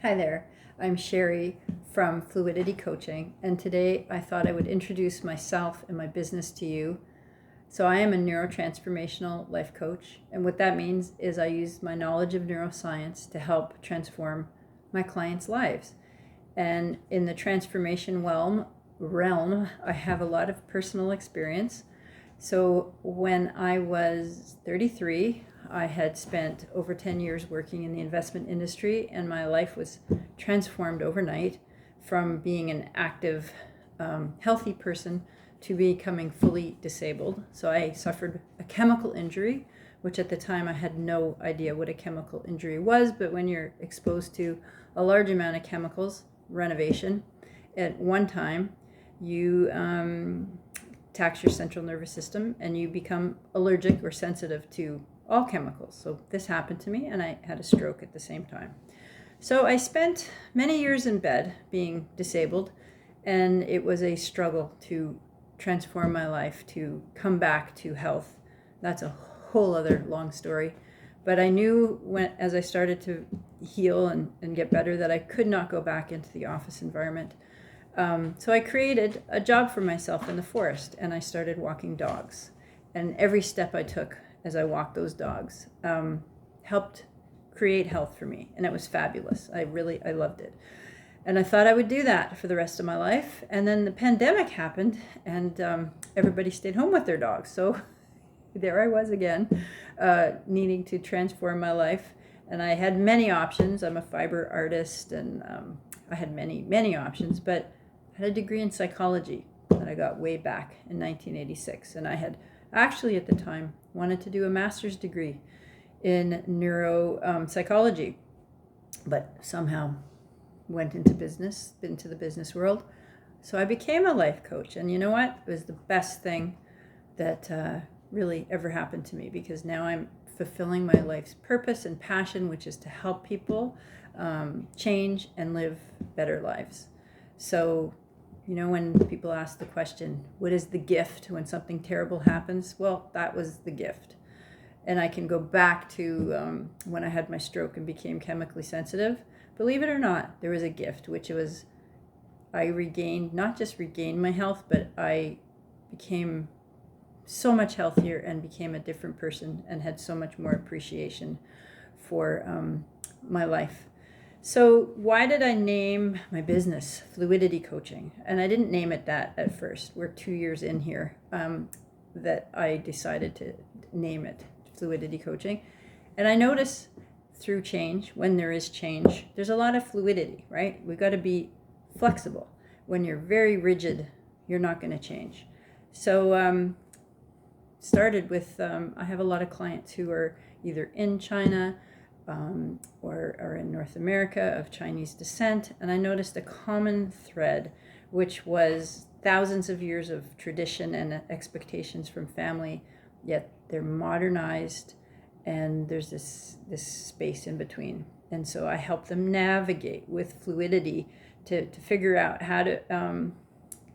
Hi there, I'm Sherry from Fluidity Coaching, and today I thought I would introduce myself and my business to you. So, I am a neurotransformational life coach, and what that means is I use my knowledge of neuroscience to help transform my clients' lives. And in the transformation realm, I have a lot of personal experience. So, when I was 33, I had spent over 10 years working in the investment industry, and my life was transformed overnight from being an active, healthy person to becoming fully disabled. So I suffered a chemical injury, which at the time I had no idea what a chemical injury was, but when you're exposed to a large amount of chemicals, renovation, at one time, you tax your central nervous system and you become allergic or sensitive to all chemicals. So this happened to me, and I had a stroke at the same time. So I spent many years in bed being disabled, and it was a struggle to transform my life, to come back to health. That's a whole other long story. But I knew as I started to heal and get better, that I could not go back into the office environment. So I created a job for myself in the forest, and I started walking dogs. And every step I took as I walked those dogs helped create health for me, and it was fabulous. I loved it. And I thought I would do that for the rest of my life. And then the pandemic happened, and everybody stayed home with their dogs. So there I was again, needing to transform my life. And I had many options. I'm a fiber artist, and I had many options, but I had a degree in psychology that I got way back in 1986. And I had actually at the time wanted to do a master's degree in neuropsychology, but somehow went into the business world. So I became a life coach, and you know what? It was the best thing that really ever happened to me, because now I'm fulfilling my life's purpose and passion, which is to help people change and live better lives. So, when people ask the question, what is the gift when something terrible happens? Well, that was the gift. And I can go back to when I had my stroke and became chemically sensitive. Believe it or not, there was a gift, which was I not just regained my health, but I became so much healthier and became a different person and had so much more appreciation for my life. So why did I name my business Fluidity Coaching? And I didn't name it that at first. We're 2 years in here that I decided to name it Fluidity Coaching. And I notice through change, when there is change, there's a lot of fluidity, right? We've got to be flexible. When you're very rigid, you're not going to change. So started with, I have a lot of clients who are either in China or are in North America of Chinese descent, and I noticed a common thread, which was thousands of years of tradition and expectations from family, yet they're modernized, and there's this space in between. And so I help them navigate with fluidity to figure out how to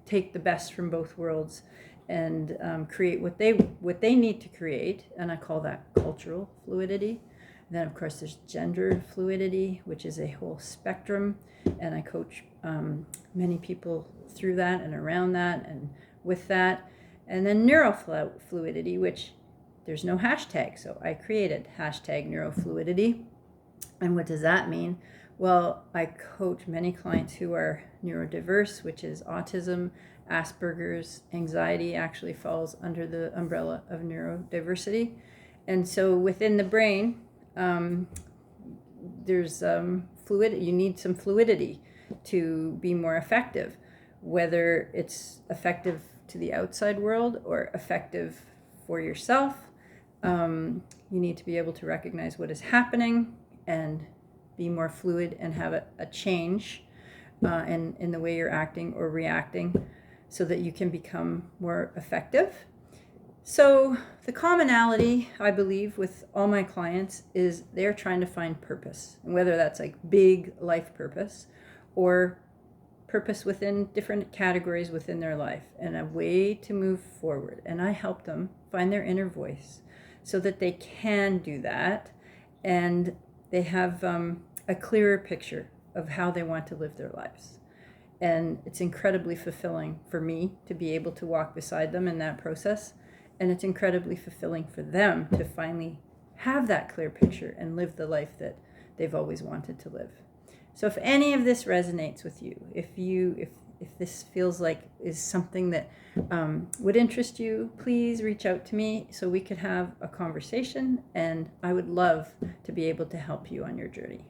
take the best from both worlds and create what they need to create, and I call that cultural fluidity. And then, of course, there's gender fluidity, which is a whole spectrum, and I coach many people through that and around that and with that. And then neurofluidity, which there's no hashtag, so I created hashtag neurofluidity. And what does that mean? Well, I coach many clients who are neurodiverse, which is autism, Asperger's. Anxiety actually falls under the umbrella of neurodiversity. And so within the brain, there's fluidity. You need some fluidity to be more effective, whether it's effective to the outside world or effective for yourself. You need to be able to recognize what is happening and be more fluid and have a change in the way you're acting or reacting, so that you can become more effective. So the commonality, I believe, with all my clients is they're trying to find purpose, and whether that's like big life purpose or purpose within different categories within their life, and a way to move forward. And I help them find their inner voice so that they can do that, and they have a clearer picture of how they want to live their lives. And it's incredibly fulfilling for me to be able to walk beside them in that process. And it's incredibly fulfilling for them to finally have that clear picture and live the life that they've always wanted to live. So if any of this resonates with you, if this feels like is something that would interest you, please reach out to me so we could have a conversation, and I would love to be able to help you on your journey.